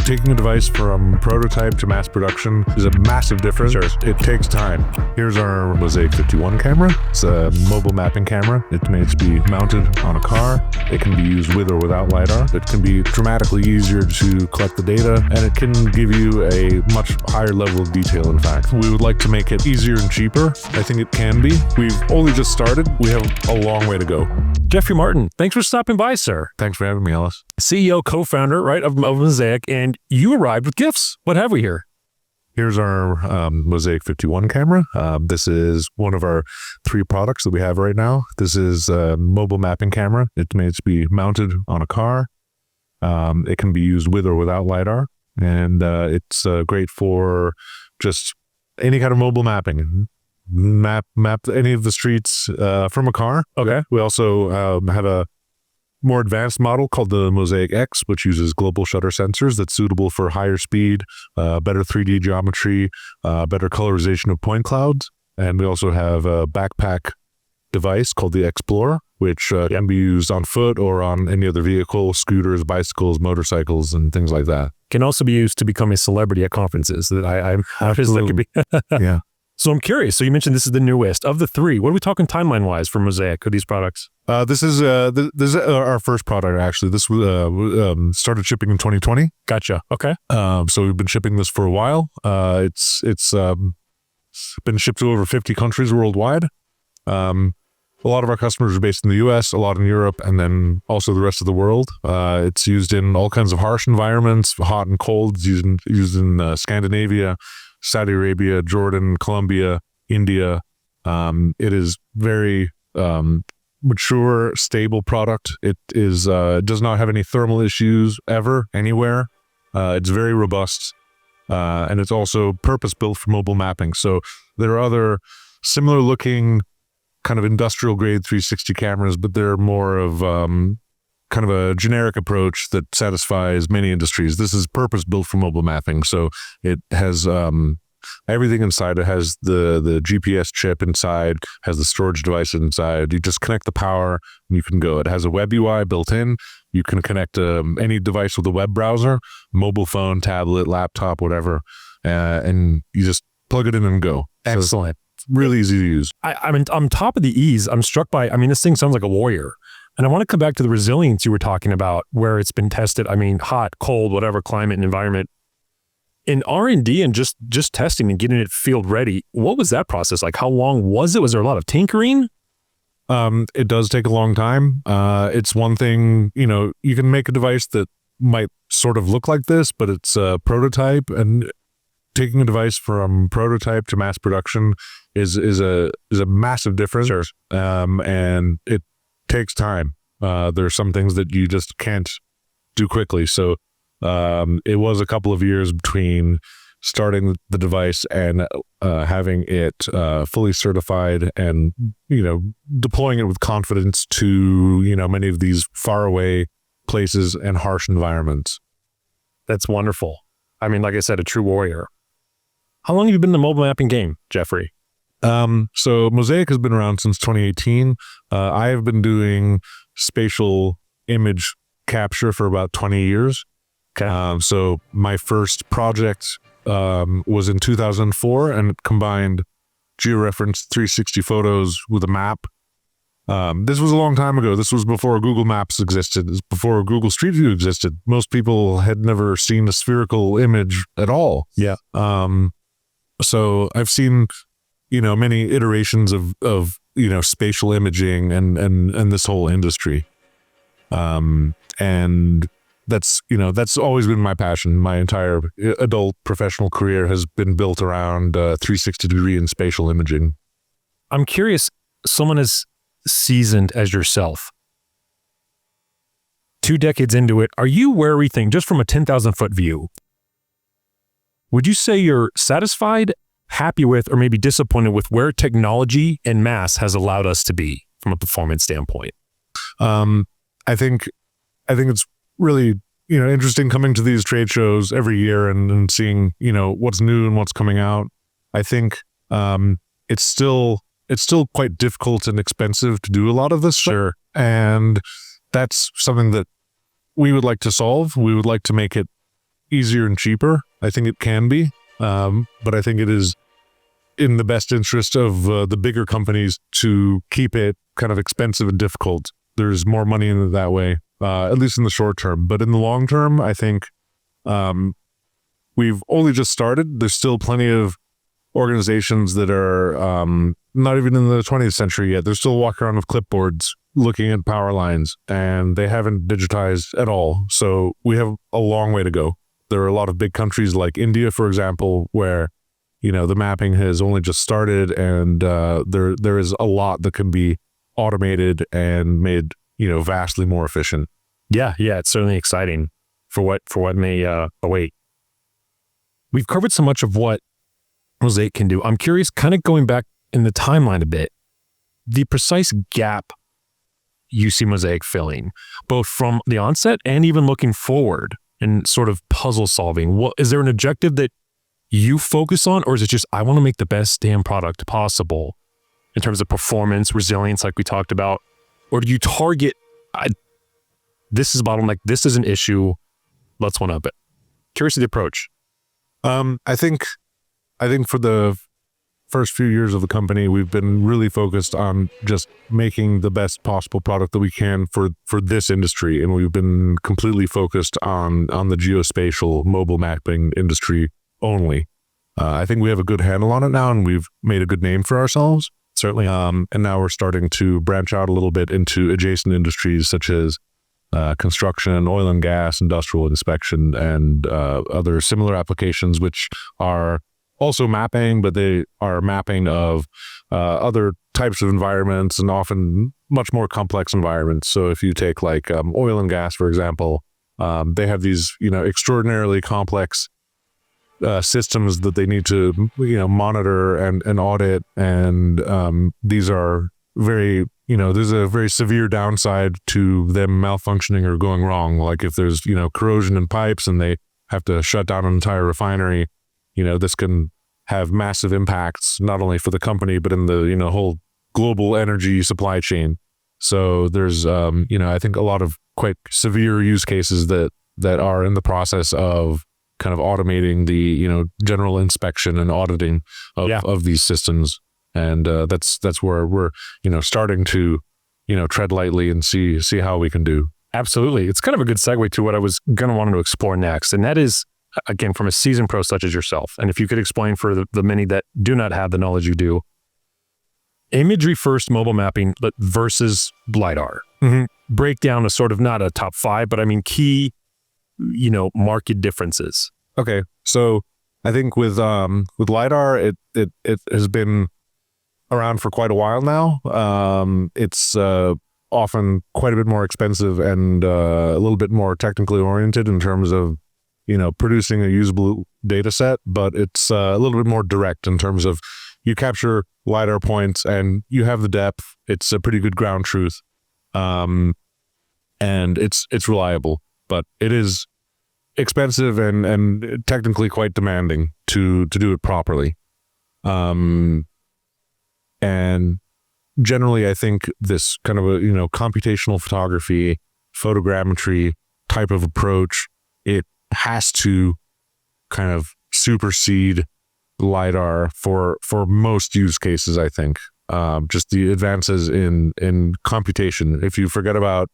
Taking a device from prototype to mass production is a massive difference. Sure. It takes time. Here's our Mosaic 51 camera. It's a mobile mapping camera. It's made to be mounted on a car. It can be used with or without LiDAR. It can be dramatically easier to collect the data, and it can give you a much higher level of detail, in fact. We would like to make it easier and cheaper. I think it can be. We've only just started. We have a long way to go. Jeffrey Martin, thanks for stopping by, sir. Thanks for having me, Ellis. CEO, co-founder, right, of Mosaic, and you arrived with gifts. What have we here? Here's our Mosaic 51 camera. This is one of our 3 products that we have right now. This is a mobile mapping camera. It's made to be mounted on a car. It can be used with or without LiDAR, and it's great for just any kind of mobile mapping. Map any of the streets from a car. Okay. We also have a more advanced model called the Mosaic X, which uses global shutter sensors that's suitable for higher speed, better 3D geometry, better colorization of point clouds. And we also have a backpack device called the Explorer, which can be used on foot or on any other vehicle, scooters, bicycles, motorcycles, and things like that. Can also be used to become a celebrity at conferences. That I'm that could be. Yeah. So I'm curious. So you mentioned this is the newest of the 3. What are we talking timeline-wise for Mosaic of these products? This is our first product, actually. This started shipping in 2020. Gotcha. Okay. So we've been shipping this for a while. It's been shipped to over 50 countries worldwide. A lot of our customers are based in the US, a lot in Europe, and then also the rest of the world. It's used in all kinds of harsh environments, hot and cold. It's used in Scandinavia, Saudi Arabia, Jordan, Colombia, India. It is very mature, stable product. It is does not have any thermal issues ever, anywhere. It's very robust, and it's also purpose-built for mobile mapping. So there are other similar looking kind of industrial grade 360 cameras, but they're more of kind of a generic approach that satisfies many industries. This is purpose-built for mobile mapping. So it has everything inside. It has the GPS chip inside, has the storage device inside. You just connect the power and you can go. It has a web UI built in. You can connect any device with a web browser, mobile phone, tablet, laptop, whatever, and you just plug it in and go. Excellent. So it's really easy to use. I mean, on top of the ease, I'm struck by, this thing sounds like a warrior. And I want to come back to the resilience you were talking about, where it's been tested. Hot, cold, whatever climate and environment. In R&D and just testing and getting it field ready, what was that process like? How long was it? Was there a lot of tinkering? It does take a long time. It's one thing, you can make a device that might sort of look like this, but it's a prototype, and taking a device from prototype to mass production is a massive difference. Sure. And it takes time. There are some things that you just can't do quickly. So it was a couple of years between starting the device and having it fully certified and, deploying it with confidence to, many of these faraway places and harsh environments. That's wonderful. Like I said, a true warrior. How long have you been in the mobile mapping game, Jeffrey? So Mosaic has been around since 2018. I have been doing spatial image capture for about 20 years. Okay. So my first project was in 2004, and it combined georeferenced 360 photos with a map. This was a long time ago. This was before Google Maps existed. This was before Google Street View existed. Most people had never seen a spherical image at all. Yeah. So I've seen, many iterations of spatial imaging and this whole industry. And that's always been my passion. My entire adult professional career has been built around 360-degree and spatial imaging. I'm curious, someone as seasoned as yourself, 2 decades into it, are you where we think, just from a 10,000-foot view, would you say you're satisfied, happy with, or maybe disappointed with where technology and mass has allowed us to be from a performance standpoint? I think it's really, interesting coming to these trade shows every year and seeing, what's new and what's coming out. I think it's still quite difficult and expensive to do a lot of this. Sure. And that's something that we would like to solve. We would like to make it easier and cheaper. I think it can be, but I think it is in the best interest of the bigger companies to keep it kind of expensive and difficult. There's more money in it that way, at least in the short term. But in the long term, I think we've only just started. There's still plenty of organizations that are not even in the 20th century yet. They're still walking around with clipboards looking at power lines, and they haven't digitized at all. So we have a long way to go. There are a lot of big countries like India, for example, where the mapping has only just started, and there is a lot that can be automated and made vastly more efficient. Yeah, it's certainly exciting for what may await. We've covered so much of what Mosaic can do. I'm curious, kind of going back in the timeline a bit, the precise gap you see Mosaic filling, both from the onset and even looking forward and sort of puzzle solving. Is there an objective that you focus on, or is it just, I want to make the best damn product possible in terms of performance, resilience, like we talked about? Or do you target, this is a bottleneck, this is an issue, let's one up it? Curious of the approach. I think for the first few years of the company, we've been really focused on just making the best possible product that we can for this industry. And we've been completely focused on the geospatial mobile mapping industry only. I think we have a good handle on it now, and we've made a good name for ourselves. Certainly. And now we're starting to branch out a little bit into adjacent industries such as construction, oil and gas, industrial inspection, and other similar applications, which are also mapping, but they are mapping of other types of environments and often much more complex environments. So if you take like oil and gas, for example, they have these, extraordinarily complex systems that they need to, monitor and audit. And these are very, there's a very severe downside to them malfunctioning or going wrong. Like if there's, corrosion in pipes and they have to shut down an entire refinery, this can have massive impacts, not only for the company, but in the, whole global energy supply chain. So there's, I think a lot of quite severe use cases that are in the process of kind of automating the, general inspection and auditing of these systems. And that's where we're, starting to, tread lightly and see how we can do. Absolutely. It's kind of a good segue to what I was going to want to explore next. And that is, again, from a seasoned pro such as yourself. And if you could explain for the many that do not have the knowledge you do, imagery first mobile mapping versus LiDAR. Mm-hmm. Break down a sort of, not a top 5, but I mean key, market differences. Okay. So I think with LiDAR, it has been around for quite a while now. It's often quite a bit more expensive and a little bit more technically oriented in terms of, producing a usable data set, but it's a little bit more direct in terms of you capture LiDAR points and you have the depth. It's a pretty good ground truth. And it's reliable, but it is expensive and technically quite demanding to do it properly. And generally, I think this kind of a, computational photography, photogrammetry type of approach, it has to kind of supersede LiDAR for most use cases, I think. Just the advances in computation. If you forget about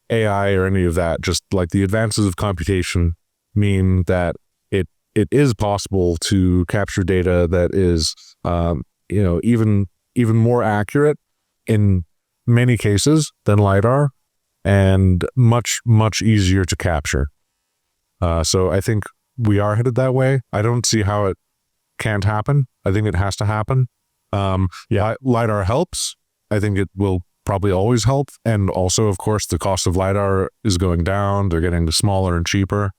AI or any of that, just like the advances of computation mean that it is possible to capture data that is, even more accurate in many cases than LiDAR, and much, much easier to capture. So I think we are headed that way. I don't see how it can't happen. I think it has to happen. LiDAR helps. I think it will probably always help. And also, of course, the cost of LiDAR is going down. They're getting smaller and cheaper.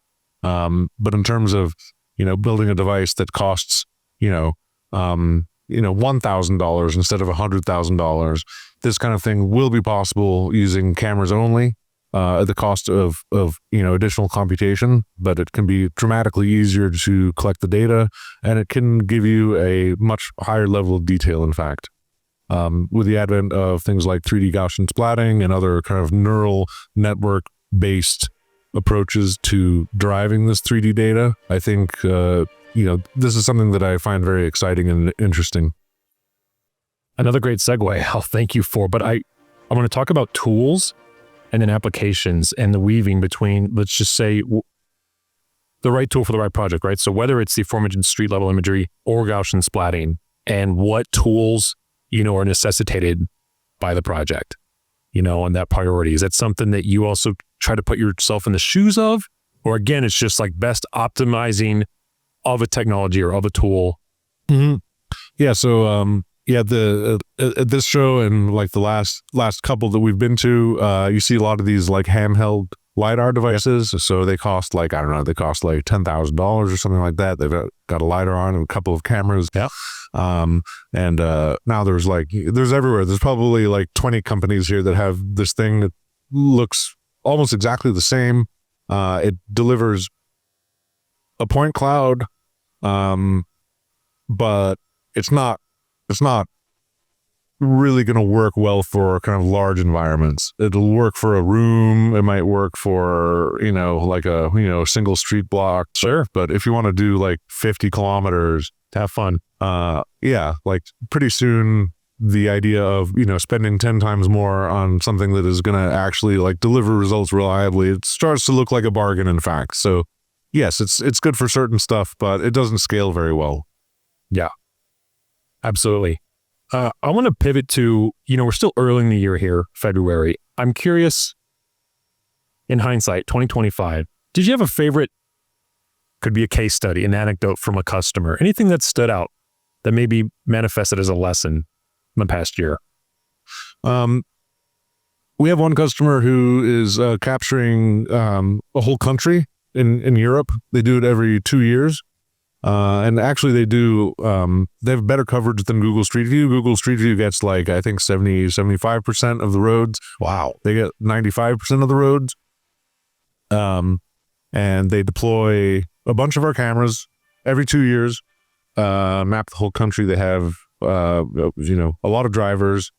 But in terms of, building a device that costs, $1,000 instead of $100,000, this kind of thing will be possible using cameras only, at the cost of additional computation, but it can be dramatically easier to collect the data, and it can give you a much higher level of detail, in fact. With the advent of things like 3D Gaussian Splatting and other kind of neural network-based approaches to driving this 3D data. I think, this is something that I find very exciting and interesting. Another great segue. I'll thank you for, but I want to talk about tools and then applications and the weaving between, let's just say, the right tool for the right project, right? So whether it's the aforementioned street level imagery or Gaussian splatting, and what tools, are necessitated by the project, and that priority. Is that something that you also try to put yourself in the shoes of? Or again, it's just like best optimizing of a technology or of a tool? Mm-hmm. Yeah. So, at this show and like the last couple that we've been to, you see a lot of these like handheld LiDAR devices. So they cost like, I don't know, $10,000 or something like that. They've got a LiDAR on and a couple of cameras. Yeah. And now there's everywhere. There's probably like 20 companies here that have this thing that looks almost exactly the same. It delivers a point cloud, but it's not really going to work well for kind of large environments. It'll work for a room. It might work for, like a, single street block. Sure. But if you want to do like 50 kilometers, To have fun. like pretty soon the idea of, spending 10 times more on something that is going to actually like deliver results reliably, it starts to look like a bargain, in fact. So yes, it's good for certain stuff, but it doesn't scale very well. Yeah, absolutely. I want to pivot to, we're still early in the year here, February. I'm curious, in hindsight, 2025, did you have a favorite, could be a case study, an anecdote from a customer, anything that stood out that maybe manifested as a lesson in the past year? We have one customer who is capturing a whole country in Europe. They do it every 2 years. And actually they have better coverage than Google Street View. Google Street View gets like, I think 75% of the roads. Wow. They get 95% of the roads. And they deploy a bunch of our cameras every 2 years, map the whole country. They have, a lot of drivers.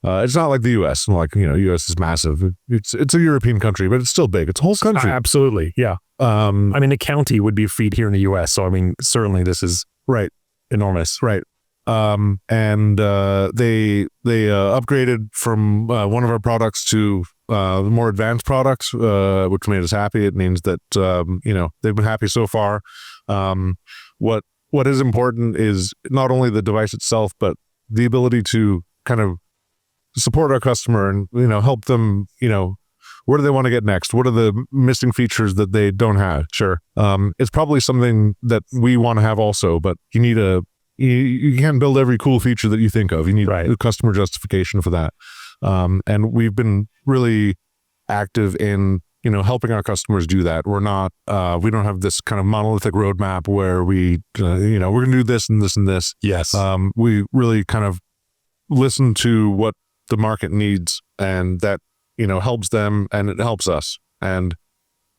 It's not like the US. Like, US is massive. It's a European country, but it's still big. It's a whole country. Absolutely. Yeah. A county would be a feat here in the US. So, certainly this is right. Enormous. Right. And they upgraded from one of our products to the more advanced products, which made us happy. It means that, they've been happy so far. What is important is not only the device itself, but the ability to kind of support our customer and, help them, where do they want to get next? What are the missing features that they don't have? Sure. It's probably something that we want to have also, but you need you can't build every cool feature that you think of. You need a customer justification for that. And we've been really active in, helping our customers do that. We're not, we don't have this kind of monolithic roadmap where we're going to do this and this and this. Yes. We really kind of listen to what the market needs, and that, helps them and it helps us. And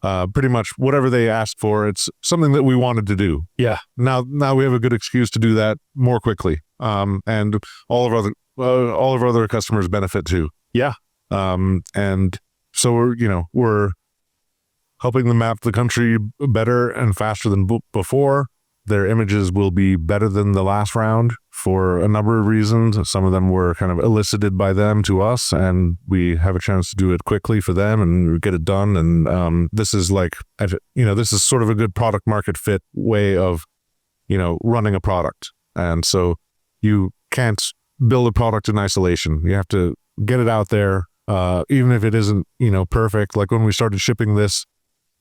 pretty much whatever they ask for, it's something that we wanted to do. Yeah. Now we have a good excuse to do that more quickly. And all of our other customers benefit too. Yeah. And so we're helping them map the country better and faster than before. Their images will be better than the last round for a number of reasons. Some of them were kind of elicited by them to us, and we have a chance to do it quickly for them and get it done. And this is like, this is sort of a good product market fit way of, running a product. And so you can't build a product in isolation. You have to get it out there, even if it isn't, perfect. Like when we started shipping this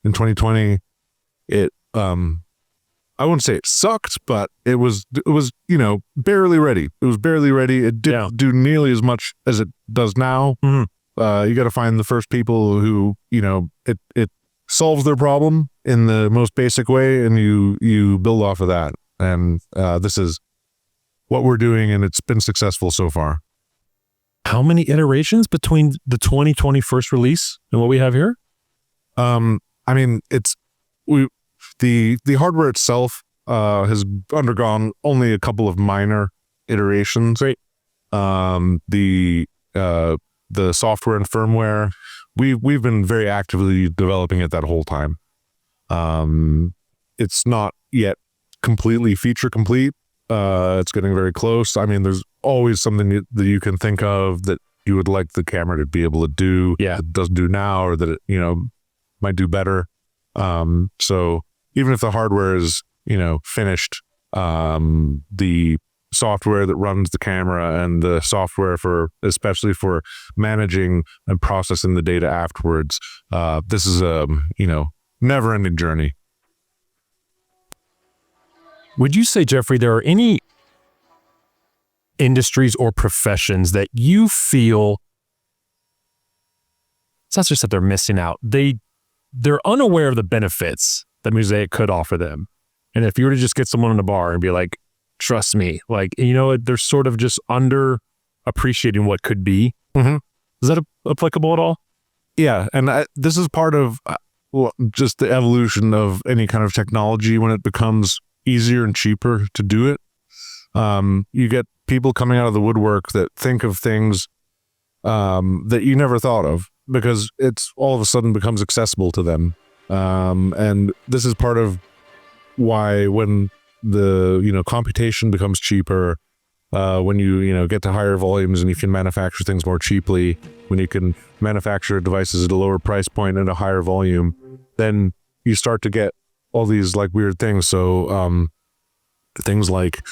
in 2020, it, I wouldn't say it sucked, but it was, barely ready. It was barely ready. It didn't do nearly as much as it does now. Mm-hmm. You got to find the first people who, it solves their problem in the most basic way, and you build off of that. And this is what we're doing, and it's been successful so far. How many iterations between the 2020 first release and what we have here? The hardware itself has undergone only a couple of minor iterations. Great. The software and firmware, we've been very actively developing it that whole time. It's not yet completely feature complete. It's getting very close. I mean, there's always something that you can think of that you would like the camera to be able to do that it doesn't do now, or that it, might do better. So even if the hardware is, finished, the software that runs the camera and the software especially for managing and processing the data afterwards, this is a, never-ending journey. Would you say, Jeffrey, there are any industries or professions that you feel, it's not just that they're missing out, they're unaware of the benefits that Mosaic could offer them? And if you were to just get someone in a bar and be like, trust me, like, they're sort of just under appreciating what could be. Mm-hmm. Is that applicable at all? Yeah. And this is part of just the evolution of any kind of technology. When it becomes easier and cheaper to do it, you get people coming out of the woodwork that think of things that you never thought of, because it's all of a sudden becomes accessible to them. And this is part of why when the computation becomes cheaper, when you get to higher volumes and you can manufacture things more cheaply, when you can manufacture devices at a lower price point and a higher volume, then you start to get all these like weird things. So things like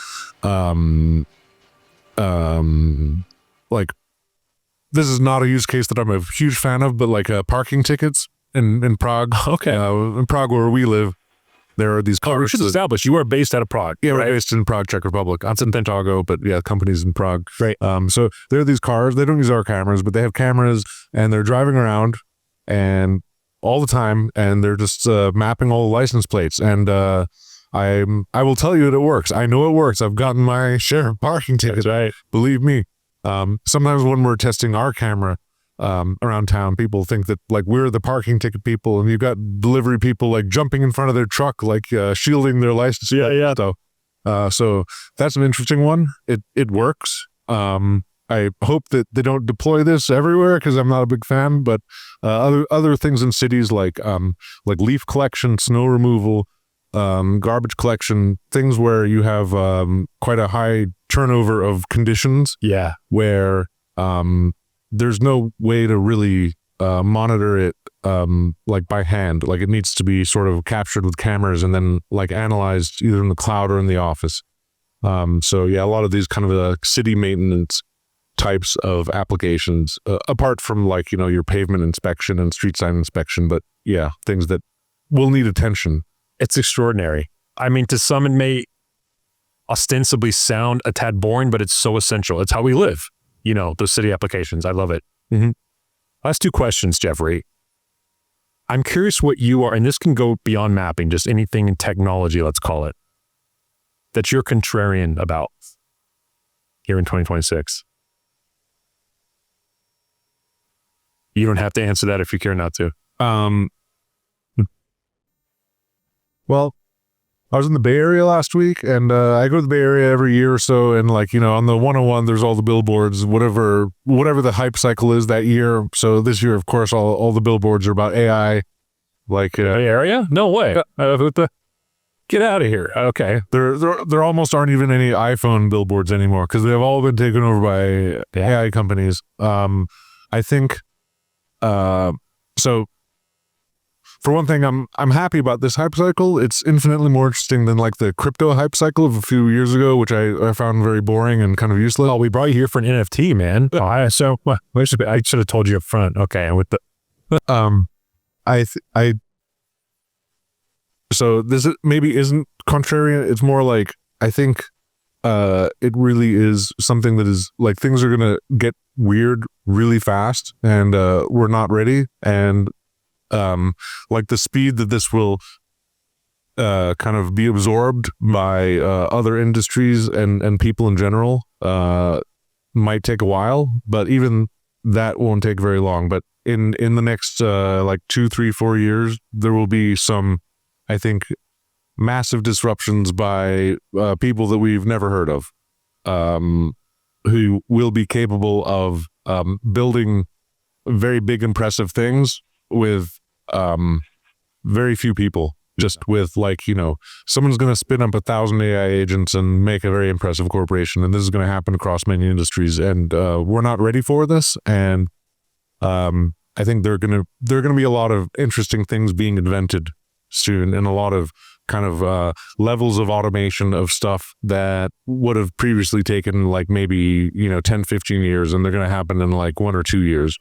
this is not a use case that I'm a huge fan of, but like parking tickets in Prague. Okay. In Prague, where we live, there are these cars. We should establish you are based out of Prague. Yeah, right? we're based in Prague, Czech Republic. I'm in Pentago, but yeah, company's in Prague. Right. So there are these cars. They don't use our cameras, but they have cameras, and they're driving around and all the time, and they're just mapping all the license plates. And I will tell you that it works. I know it works. I've gotten my share of parking tickets. That's right. Believe me. Sometimes when we're testing our camera around town, people think that like we're the parking ticket people, and you've got delivery people like jumping in front of their truck, like shielding their license. Yeah. So that's an interesting one. It works. I hope that they don't deploy this everywhere, because I'm not a big fan. But other things in cities like leaf collection, snow removal, garbage collection, things where you have quite a high turnover of conditions. Yeah. Where there's no way to really monitor it like by hand. Like it needs to be sort of captured with cameras and then like analyzed either in the cloud or in the office. So yeah, a lot of these kind of city maintenance types of applications, apart from like, your pavement inspection and street sign inspection, but yeah, things that will need attention. It's extraordinary. I mean, to some it may ostensibly sound a tad boring, but it's so essential. It's how we live, those city applications. I love it. Mm-hmm. Last two questions, Jeffrey. I'm curious what you are, and this can go beyond mapping, just anything in technology, let's call it, that you're contrarian about here in 2026. You don't have to answer that if you care not to. Well, I was in the Bay Area last week, and I go to the Bay Area every year or so, and like, on the 101, there's all the billboards, whatever the hype cycle is that year. So this year, of course, all the billboards are about AI. Like Bay Area? No way. Get out of here. Okay. There almost aren't even any iPhone billboards anymore, because they've all been taken over by AI companies. I think so. For one thing, I'm happy about this hype cycle. It's infinitely more interesting than like the crypto hype cycle of a few years ago, which I found very boring and kind of useless. Oh, we brought you here for an NFT, man. Oh, I should have told you up front. Okay, and with the so this maybe isn't contrarian. It's more like I think it really is something that is like things are gonna get weird really fast, and we're not ready. And like the speed that this will kind of be absorbed by other industries and people in general might take a while, but even that won't take very long. But in the next like 2, 3, 4 years, there will be some, I think, massive disruptions by people that we've never heard of, who will be capable of building very big, impressive things with very few people. Just with like, someone's going to spin up 1,000 AI agents and make a very impressive corporation. And this is going to happen across many industries. And we're not ready for this. And I think there are going to be a lot of interesting things being invented soon, and a lot of kind of levels of automation of stuff that would have previously taken like maybe 10, 15 years, and they're going to happen in like 1 or 2 years.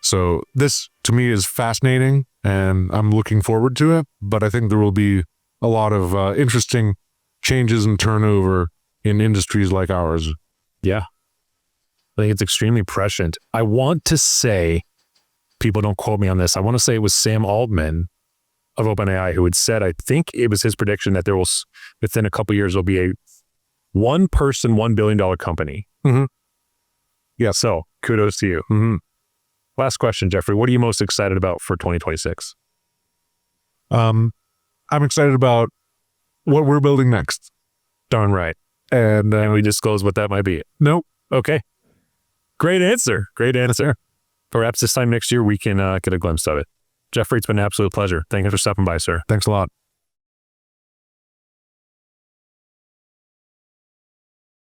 So this to me is fascinating, and I'm looking forward to it, but I think there will be a lot of interesting changes and turnover in industries like ours. Yeah. I think it's extremely prescient. I want to say, people don't quote me on this, I want to say it was Sam Altman of OpenAI who had said, I think it was his prediction that there will, within a couple of years, there'll be a one-person, $1 billion company. Mm-hmm. Yeah. So kudos to you. Mm-hmm. Last question, Jeffrey. What are you most excited about for 2026? I'm excited about what we're building next. Darn right. And we disclose what that might be. Nope. Okay. Great answer. Great answer. Perhaps this time next year we can get a glimpse of it. Jeffrey, it's been an absolute pleasure. Thank you for stopping by, sir. Thanks a lot.